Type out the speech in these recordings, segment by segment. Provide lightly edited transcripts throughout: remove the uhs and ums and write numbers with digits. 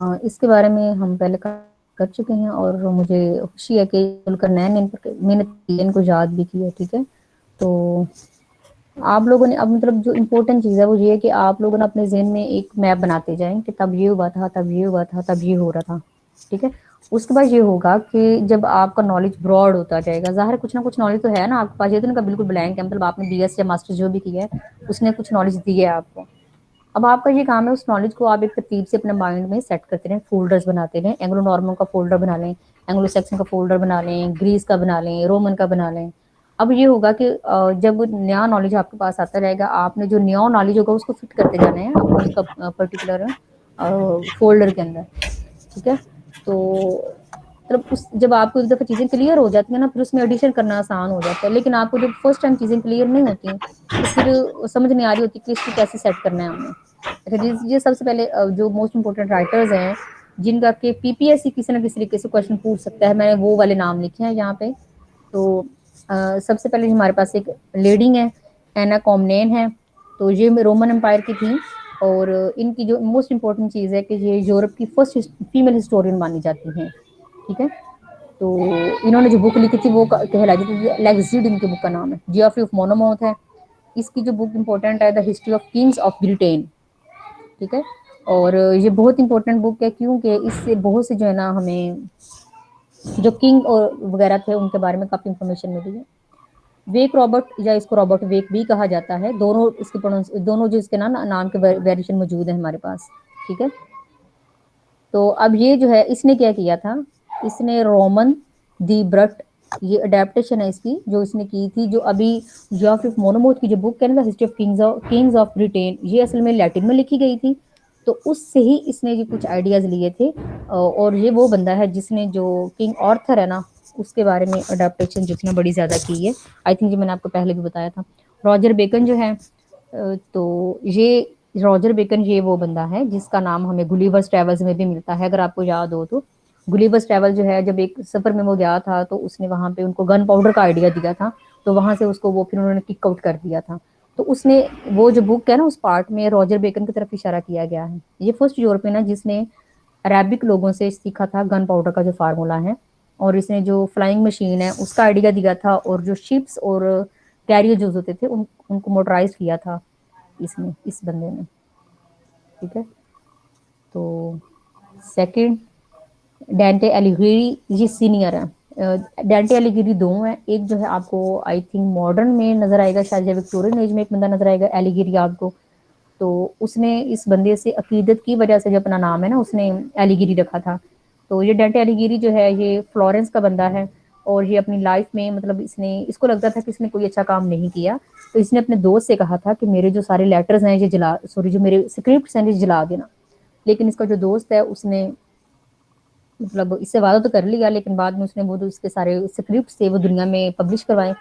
اس کے بارے میں ہم پہلے کر چکے ہیں، اور مجھے خوشی ہے کہ کھل کر نئے محنت کی ہے، ان کو یاد بھی کی ہے، ٹھیک ہے۔ تو آپ لوگوں نے اب مطلب جو امپورٹنٹ چیز ہے وہ یہ ہے کہ آپ لوگوں نے اپنے ذہن میں ایک میپ بناتے جائیں کہ تب یہ ہوا تھا، تب یہ ہوا تھا، تب یہ ہو رہا تھا، ٹھیک ہے۔ اس کے بعد یہ ہوگا کہ جب آپ کا نالج براڈ ہوتا جائے گا، ظاہر کچھ نہ کچھ نالج تو ہے نا آپ کے پاس، یہ تو نہیں کہ بالکل بلینک ہے، مطلب آپ نے بی ایس یا ماسٹر جو بھی کیا ہے اس نے کچھ نالج دی ہے آپ کو۔ اب آپ کا یہ کام ہے اس نالج کو آپ ایک ترتیب سے اپنے مائنڈ میں سیٹ کرتے رہیں، فولڈرز بناتے رہیں، اینگلو نارمن کا فولڈر بنا لیں، اینگلو سیکسن کا فولڈر بنا لیں، گریس کا بنا لیں، رومن کا بنا لیں۔ اب یہ ہوگا کہ جب نیا نالج آپ کے پاس آتا رہے گا، آپ نے جو نیا نالج ہوگا اس کو فٹ کرتے جانا ہے اپنے اس کا پرٹیکولر فولڈر کے اندر، ٹھیک ہے۔ تو مطلب جب آپ کو ایک دفعہ چیزیں کلیئر ہو جاتی ہیں نا، پھر اس میں ایڈیشن کرنا آسان ہو جاتا ہے، لیکن آپ کو جب فرسٹ ٹائم چیزیں کلیئر نہیں ہوتی ہیں تو پھر سمجھ نہیں آ رہی ہوتی کہ اس کو کیسے سیٹ کرنا ہے ہمیں۔ اچھا جی، یہ سب سے پہلے جو موسٹ امپورٹنٹ رائٹرز ہیں جن کا کہ پی پی ایس سی کسی نہ کسی طریقے سے کوشچن پوچھ سکتا ہے، میں نے وہ والے نام لکھے ہیں یہاں پہ۔ تو سب سے پہلے ہمارے پاس ایک لیڈنگ ہے، اینا کومنین ہے، تو یہ رومن امپائر کی تھیں، اور ان کی جو موسٹ امپورٹنٹ چیز ہے کہ یہ یورپ کی فرسٹ فیمل ہسٹورین مانی جاتی ہیں، ٹھیک ہے۔ تو انہوں نے جو بک لکھی تھی وہ کہلاتی تھی لیگزیڈ، ان کی بک کا نام ہے۔ جیوفری آف مونوموتھ ہے اس کی جو بک امپورٹنٹ ہے، the history of kings of Britain, ٹھیک ہے۔ اور یہ بہت امپورٹنٹ بک ہے کیونکہ اس سے بہت سے جو ہے نا ہمیں جو کنگ اور وغیرہ تھے ان کے بارے میں کافی انفارمیشن ملی ہے۔ ویک رابرٹ یا اس کو رابرٹ ویک بھی کہا جاتا ہے، دونوں اس کے دونوں جو اس کے نام کے ویریشن موجود ہیں ہمارے پاس، ٹھیک ہے۔ تو اب یہ جو ہے اس نے کیا کیا تھا، اس نے رومن دی برٹ، یہ اڈیپٹیشن ہے اس کی جو اس نے کی تھی، جو ابھی جیوفری آف مونوموتھ کی جو بک ہے نا history of kings of Britain, یہ اصل میں لیٹن میں لکھی گئی تھی، تو اس سے ہی اس نے یہ کچھ آئیڈیاز لیے تھے۔ اور یہ وہ بندہ ہے جس نے جو کنگ آرتھر ہے نا اس کے بارے میں اڈیپٹیشن جتنا بڑی زیادہ کی ہے، آئی تھنک یہ میں نے آپ کو پہلے بھی بتایا تھا۔ راجر بیکن جو ہے تو یہ راجر بیکن یہ وہ بندہ ہے جس کا نام ہمیں گلیورز ٹریولز میں بھی ملتا ہے، اگر آپ کو یاد ہو تو۔ گلیورز ٹریول جو ہے جب ایک سفر میں وہ گیا تھا تو اس نے وہاں پہ ان کو گن پاؤڈر کا آئیڈیا دیا تھا، تو وہاں سے اس کو وہ پھر انہوں نے کک آؤٹ کر دیا تھا۔ تو اس نے وہ جو بک ہے نا اس پارٹ میں راجر بیکن کی طرف اشارہ کیا گیا ہے۔ یہ فرسٹ یورپین ہے جس نے عربک لوگوں سے سیکھا تھا گن پاؤڈر کا جو فارمولا ہے، اور اس نے جو فلائنگ مشین ہے اس کا آئیڈیا دیا تھا، اور جو شپس اور کیریجز ہوتے تھے ان کو موٹرائز کیا تھا اس بندے نے، ٹھیک ہے۔ تو سیکنڈ ڈینٹے ایلیگری، یہ سینئر ہے۔ ڈینٹے ایلیگری دو ہیں، ایک جو ہے آپ کو آئی تھنک ماڈرن میں نظر آئے گا، شاید یا وکٹورین ایج میں ایک بندہ نظر آئے گا ایلیگری آپ کو۔ تو اس نے اس بندے سے عقیدت کی وجہ سے جو اپنا نام ہے نا اس نے ایلیگری رکھا تھا۔ تو یہ ڈینٹے ایلیگری جو ہے یہ فلورنس کا بندہ ہے، اور یہ اپنی لائف میں مطلب اس کو لگتا تھا کہ اس نے کوئی اچھا کام نہیں کیا، تو اس نے اپنے دوست سے کہا تھا کہ میرے جو سارے لیٹرز ہیں یہ جو میرے اسکرپٹس ہیں یہ جلا دینا۔ لیکن اس کا جو دوست ہے اس نے مطلب اس سے وعدہ تو کر لیا، لیکن بعد میں اس نے وہ جو اس کے سارے اسکرپٹس تھے وہ دنیا میں پبلش کروائے،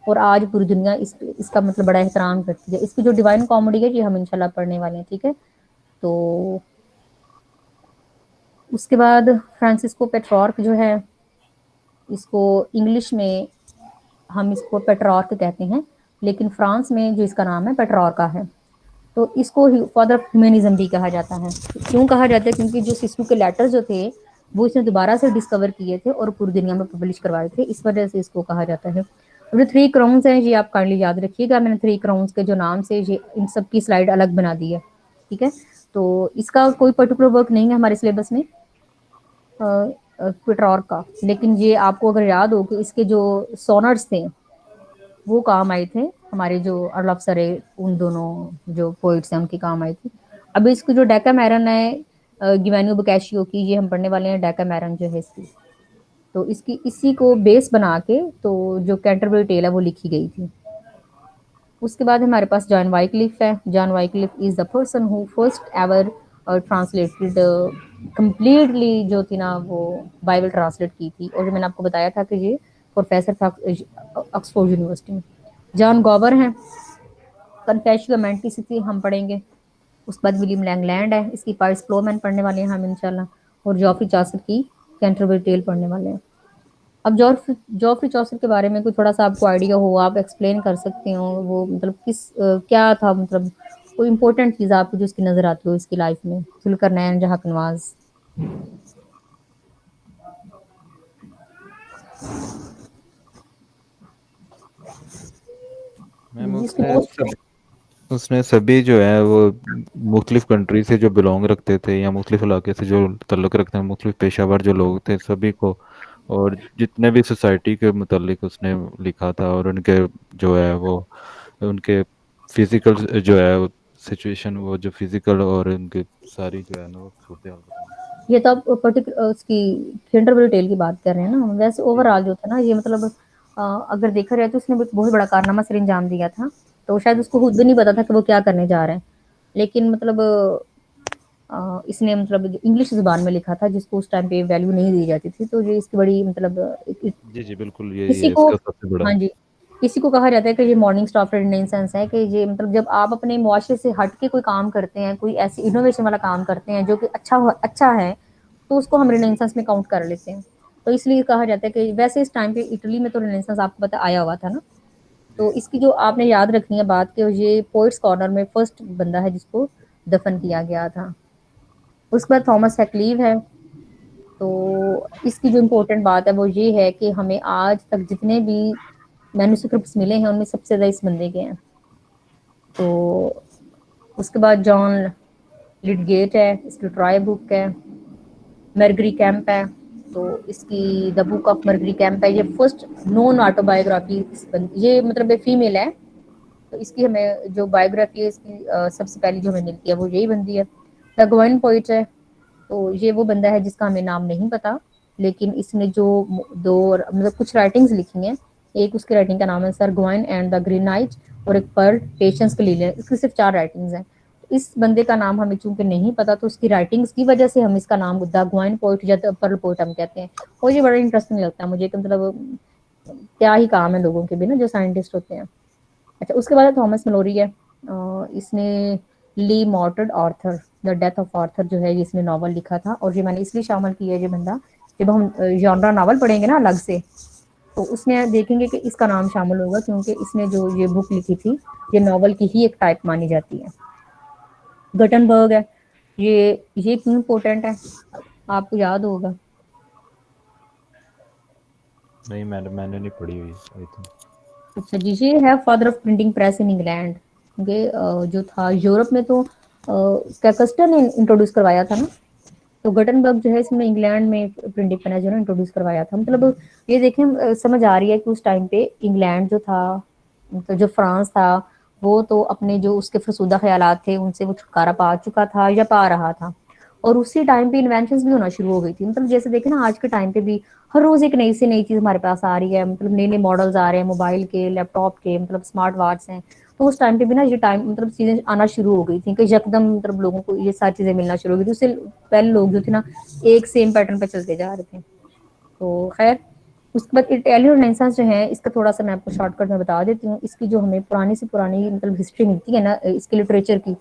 اور آج پوری دنیا اس کا مطلب بڑا احترام کرتی ہے۔ اس کی جو ڈیوائن کامیڈی ہے یہ ہم انشاءاللہ پڑھنے والے ہیں، ٹھیک ہے۔ تو اس کے بعد فرانسسکو پیٹرارک جو ہے، اس کو انگلش میں ہم اس کو پیٹرارک کہتے ہیں، لیکن فرانس میں جو اس کا نام ہے پیٹرارکا ہے۔ تو اس کو فادر آف ہیومنزم بھی کہا جاتا ہے۔ کیوں کہا جاتا ہے؟ کیونکہ جو سسکو کے لیٹر جو تھے وہ اس نے دوبارہ سے ڈسکور کیے تھے اور پوری دنیا میں پبلش کروائے تھے، اس وجہ سے اس کو کہا جاتا ہے۔ جو 3 کراؤنز ہیں یہ آپ کائنڈلی یاد رکھیے گا، میں نے 3 کراؤنز کے جو نام سے یہ ان سب کی سلائیڈ الگ بنا دی ہے، ٹھیک ہے۔ تو اس کا کوئی پرٹیکولر ورک نہیں ہے ہمارے سلیبس میں پیٹرارک کا، لیکن یہ آپ کو اگر یاد ہو کہ اس کے جو سونرز تھے وہ کام آئے تھے ہمارے جو ارل آف سرے، ان دونوں جو پوئٹس ہیں ان کی کام آئی تھی۔ اب اس کی جو ڈیکا میرن ہے گیوانو بوکیشیو کی، یہ ہم پڑھنے والے ہیں ڈیکا میرن جو ہے اس کی۔ تو اسی کو بیس بنا کے تو جو کینٹربری ٹیل ہے وہ لکھی گئی تھی۔ اس کے بعد ہمارے پاس جان وائکلف ہے۔ John Wycliffe is the person who first ever translated completely جو تھی نا وہ بائبل ٹرانسلیٹ کی تھی، اور جو میں نے آپ کو بتایا تھا کہ یہ پروفیسر تھا آکسفورڈ یونیورسٹی میں۔ جان گوبر ہیں، کنفیشیو مینٹیسٹی ہم پڑھیں گے۔ اس کے بعد ولیم لینگلینڈ ہے، اس کی پارس پلومین پڑھنے والے ہیں ہم انشاءاللہ، اور جوفری چاسر کی کینٹربری ٹیل پڑھنے والے ہیں۔ اب جوفری چوسر کے بارے میں کوئی تھوڑا سا آپ کو آئیڈیا ہو، آپ ایکسپلین کر سکتے ہو، وہ مطلب کیا تھا، مطلب کوئی امپورٹنٹ چیز آپ کو جو اس کی نظر آتی ہو اس کی لائف میں؟ ذوالقرنین، جہاں کنواز۔ میم جس کی موسٹ اس نے سبھی جو ہے وہ مختلف کنٹری سے جو بلونگ رکھتے تھے یا مختلف علاقے سے جو تعلق رکھتے ہیں، مختلف پیشہ ور جو لوگ تھے سبھی کو، اور جتنے بھی سوسائٹی کے متعلق اس نے لکھا تھا، اور ان کے جو ہے وہ ان کے فزیکل جو ہے سچویشن، وہ جو فزیکل اور ان کی ساری جو ہے نا وہ صورتحال بتائی. یہ تو آپ پرٹیکولر اس کی کینٹربری ٹیل کی بات کر رہے ہیں نا. ویسے اوور جی آل جو تھا نا یہ مطلب اگر دیکھا جائے تو اس نے ایک بہت بڑا کارنامہ سر انجام دیا تھا. تو شاید اس کو خود بھی نہیں پتا تھا کہ وہ کیا کرنے جا رہے ہیں. لیکن مطلب اس نے مطلب انگلش زبان میں لکھا تھا جس کو اس ٹائم پہ ویلیو نہیں دی جاتی تھی. تو یہ اس کی بڑی مطلب جی جی بالکل، یہی کسی ہے اس کو کا سب سے بڑا. ہاں جی کسی کو کہا جاتا ہے کہ یہ مارننگ اسٹار آف رینیسانس ہے. کہ یہ مطلب جب آپ اپنے معاشرے سے ہٹ کے کوئی کام کرتے ہیں، کوئی ایسی انوویشن والا کام کرتے ہیں جو کہ اچھا ہے، تو اس کو ہم رینیسانس میں کاؤنٹ کر لیتے ہیں. تو اس لیے کہا جاتا ہے کہ ویسے اس ٹائم پہ اٹلی میں تو رینیسانس آپ کو پتا آیا ہوا تھا نا. تو جی اس کی جو آپ نے یاد رکھنی ہے بات کہ یہ پوئٹس کارنر میں فرسٹ بندہ ہے جس کو دفن کیا گیا تھا. اس کے بعد تھامس ہیکلیو ہے. تو اس کی جو امپورٹنٹ بات ہے وہ یہ ہے کہ ہمیں آج تک جتنے بھی مینوسکرپٹس ملے ہیں ان میں سب سے زیادہ اس بندے کے ہیں. تو اس کے بعد جان لڈ گیٹ ہے، اس کی ٹرائی بک ہے. مرگری کیمپ ہے، تو اس کی دا بک آف مرگری کیمپ ہے. یہ فرسٹ نون آٹو بایوگرافی یہ مطلب فیمیل ہے. تو اس کی ہمیں جو بایوگرافی ہے اس کی سب سے پہلی جو ہمیں ملتی ہے وہ یہی بنتی ہے. دا گوائن پوئٹ ہے، تو یہ وہ بندہ ہے جس کا ہمیں نام نہیں پتا، لیکن اس نے جو دو مطلب کچھ رائٹنگز لکھی ہیں. ایک اس کی رائٹنگ کا نام ہے Sir Gawain and the Green Knight, اور ایک پر پیشنس کے لیے. اس کی صرف 4 رائٹنگز ہیں. اس بندے کا نام ہمیں چونکہ نہیں پتا تو اس کی رائٹنگز کی وجہ سے ہم اس کا نام دا گوائن پوئٹ یا پرل پوئٹ ہم کہتے ہیں. اور یہ بڑا انٹرسٹنگ لگتا ہے مجھے کہ مطلب کیا ہی کام ہے لوگوں کے بھی نا جو سائنٹسٹ ہوتے ہیں. اچھا اس کے بعد تھامس ملوری ہے. اس نے Le Morte d' Arthur the death of Arthur جو ہے اس نے ناول لکھا تھا. اور یہ میں نے اس لیے شامل کیا ہے یہ بندہ جب ہم ژانرا ناول پڑھیں گے نا الگ سے تو اس میں دیکھیں گے کہ اس کا نام شامل ہوگا، کیونکہ اس نے جو یہ بک لکھی تھی یہ ناول کی ہی ایک ٹائپ مانی جاتی ہے. گٹن برگ ہے. یہ کیوں امپورٹنٹ ہے آپ کو یاد ہوگا. نہیں میڈم میں نے نہیں پڑھی ہوئی آئی تھنک. اچھا جی یہ ہے father of printing press in England. کیونکہ جو تھا یورپ میں تو کیکسٹر نے انٹروڈیوس کروایا تھا نا. تو گٹن برگ جو ہے اس میں انگلینڈ میں پرنٹنگ پریس جو ہے انٹروڈیوس کروایا تھا. مطلب یہ دیکھیں سمجھ آ رہی ہے کہ اس ٹائم پہ انگلینڈ جو تھا تو جو فرانس تھا وہ تو اپنے جو اس کے فرسودہ خیالات تھے ان سے وہ چھٹکارا پا چکا تھا یا پا رہا تھا. اور اسی ٹائم پہ انوینشنز بھی ہونا شروع ہو گئی تھی. مطلب جیسے دیکھیں نا آج کے ٹائم پہ بھی ہر روز ایک نئی سے نئی چیز ہمارے پاس آ رہی ہے. مطلب نئے نئے ماڈلز آ رہے ہیں موبائل کے، لیپ ٹاپ کے، مطلب اسمارٹ واچس ہیں. تو اس ٹائم پہ بھی نا یہ ٹائم مطلب چیزیں آنا شروع ہو گئی تھیں کہ یکدم مطلب لوگوں کو یہ ساری چیزیں ملنا شروع ہو گئی تھی. اس سے پہلے لوگ جو تھے نا ایک سیم پیٹرن پہ چلتے جا رہے تھے. تو خیر اس کے بعد اٹیلین رینیسانس جو ہے اس کا تھوڑا سا میں آپ کو شارٹ کٹ میں بتا دیتی ہوں. اس کی جو ہمیں پرانی سے پرانی مطلب ہسٹری ملتی ہے نا اس کے لٹریچر کی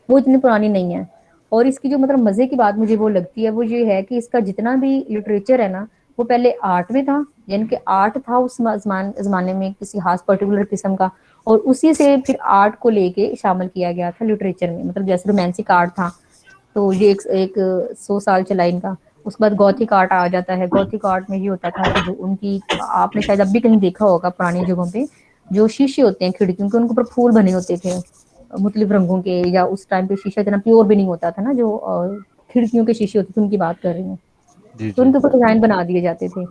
وہ اتنی پرانی نہیں ہے. اور اس کی جو مطلب مزے کی بات مجھے وہ لگتی ہے وہ یہ ہے کہ اس کا جتنا بھی لٹریچر ہے نا وہ پہلے آرٹ میں تھا. یعنی کہ آرٹ تھا اس زمانے میں کسی خاص پرٹیکولر قسم کا، اور اسی سے پھر آرٹ کو لے کے شامل کیا گیا تھا لٹریچر میں. مطلب جیسے رومانسک آرٹ تھا تو یہ ایک 100 سال چلا ان کا. اس کے بعد گوتھک آرٹ آ جاتا ہے. گوتھک آرٹ میں یہ ہوتا تھا کہ جو ان کی آپ نے شاید اب بھی کہیں دیکھا ہوگا پرانی جگہوں پہ جو شیشے ہوتے ہیں کھڑکیوں کے ان کے اوپر پھول بنے ہوتے تھے مختلف رنگوں کے. یا اس ٹائم پہ شیشہ اتنا پیور بھی نہیں ہوتا تھا نا جو کھڑکیوں کے شیشے ہوتے تھے ان کی بات کر رہی ہوں. جی تو جی ان کے اوپر ڈیزائن بنا دیے جاتے تھے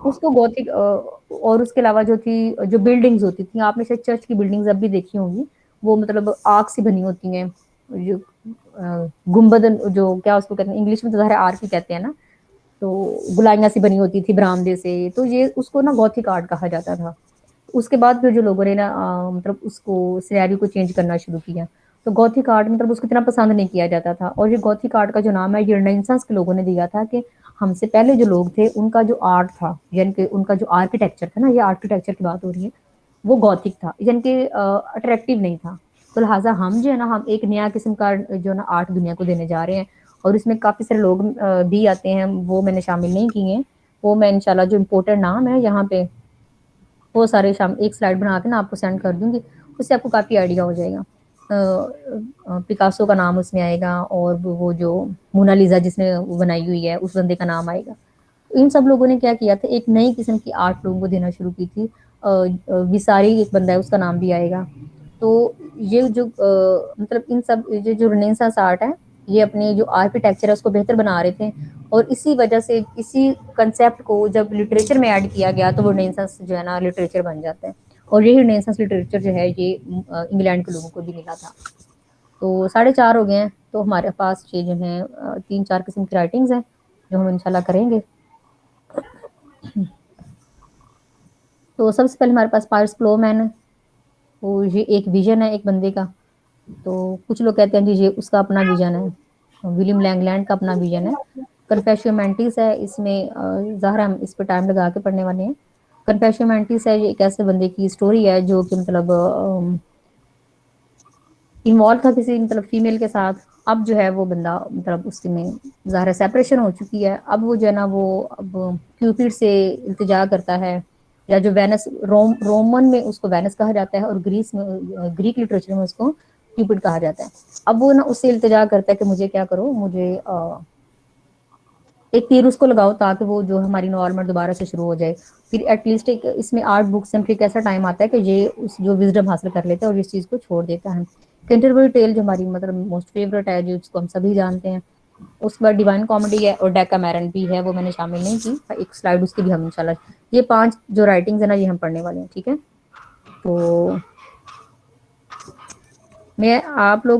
اس کو گوتھک. اور اس کے علاوہ جو تھی جو بلڈنگز ہوتی تھیں آپ نے شاید چرچ کی بلڈنگز اب بھی دیکھی ہوں گی وہ مطلب آگ سے بنی ہوتی ہیں. جو گنبد جو کیا اس کو کہتے ہیں انگلش میں تو ظاہر آرک ہی کہتے ہیں نا. تو گلائیاں سی بنی ہوتی تھی برآمدے سے. تو یہ اس کو نا گوتھک آرٹ کہا جاتا تھا. اس کے بعد پھر جو لوگوں نے نا مطلب اس کو سینیریو کو چینج کرنا شروع کیا. تو گوتھک آرٹ مطلب اس کو اتنا پسند نہیں کیا جاتا تھا. اور یہ گوتھک آرٹ کا جو نام ہے یہ رینیسانس کے لوگوں نے دیا تھا کہ ہم سے پہلے جو لوگ تھے ان کا جو آرٹ تھا یعنی کہ ان کا جو آرکیٹیکچر تھا نا یہ آرکیٹیکچر کی بات ہو رہی ہے وہ گوتھک تھا یعنی کہ اٹریکٹیو نہیں تھا. تو لہٰذا ہم جو ہے نا ہم ایک نیا قسم کا جو ہے نا آرٹ دنیا کو دینے جا رہے ہیں. اور اس میں کافی سارے لوگ بھی آتے ہیں وہ میں نے شامل نہیں کیے ہیں. وہ میں انشاءاللہ جو امپورٹنٹ نام ہے یہاں پہ وہ سارے ایک سلائڈ بنا کے نا آپ کو سینڈ کر دوں گی. اس سے آپ کو کافی آئیڈیا ہو جائے گا. پکاسو کا نام اس میں آئے گا، اور وہ جو مونالیزا جس نے بنائی ہوئی ہے اس بندے کا نام آئے گا۔ ان سب لوگوں نے کیا کیا تھا، ایک نئی قسم کی آرٹ لوگوں کو دینا شروع کی تھی۔ وساری ایک بندہ ہے، اس کا نام بھی آئے گا۔ تو یہ جو مطلب ان سب جو رنیسانس آرٹ ہے، یہ اپنے جو آرکیٹیکچر ہے اس کو بہتر بنا رہے تھے، اور اسی وجہ سے اسی کنسیپٹ کو جب لٹریچر میں ایڈ کیا گیا تو وہ رنیسانس جو ہے نا لٹریچر بن جاتا ہے۔ اور یہی رنیسانس لٹریچر جو ہے یہ انگلینڈ کے لوگوں کو بھی ملا تھا۔ تو 4:30 ہو گئے ہیں، تو ہمارے پاس یہ جو ہیں 3-4 قسم کی رائٹنگز ہیں جو ہم انشاءاللہ کریں گے۔ تو سب سے پہلے ہمارے پاس پائرس فلو مین ہے، تو یہ ایک ویژن ہے ایک بندے کا۔ تو کچھ لوگ کہتے ہیں جی یہ اس کا اپنا ویژن ہے، ولیم لینگلینڈ کا اپنا ویژن ہے۔ کنفیشیو مینٹس ہے، اس میں ظاہر ہم اس پہ ٹائم لگا کے پڑھنے والے ہیں۔ کنفیشیو مینٹس ہے، یہ ایک ایسے بندے کی اسٹوری ہے جو کہ مطلب انوالو تھا کسی مطلب فیمیل کے ساتھ۔ اب جو ہے وہ بندہ مطلب اس میں ظاہر سیپریشن ہو چکی ہے، اب وہ جو ہے نا وہ اب کیوپیڈ سے التجا کرتا ہے، یا جو وینس رومن میں اس کو وینس کہا جاتا ہے، اور گریس میں گریک لٹریچر میں اس کو کیوپڈ کہا جاتا ہے۔ اب وہ نا اس سے التجا کرتا ہے کہ مجھے کیا کرو، مجھے ایک تیر اس کو لگاؤ تاکہ وہ جو ہماری نارمل دوبارہ سے شروع ہو جائے۔ پھر ایٹ لیسٹ ایک اس میں 8 بکس ہیں، پھر ایک ایسا ٹائم آتا ہے کہ یہ اس جو وزڈم حاصل کر لیتا ہے اور اس چیز کو چھوڑ دیتا ہے۔ کینٹربری ٹیل جو ہماری مطلب موسٹ فیوریٹ ہے، جس کو ہم سبھی جانتے ہیں۔ اس کے بعد ڈیوائن کامیڈی ہے، اور ڈیکا میرن بھی ہے، وہ میں نے شامل نہیں کی، ایک سلائڈ اس کی بھی ہم انشاءاللہ۔ یہ 5 جو رائٹنگز ہیں نا یہ ہم پڑھنے والے ہیں، ٹھیک ہے۔ تو میں آپ لوگ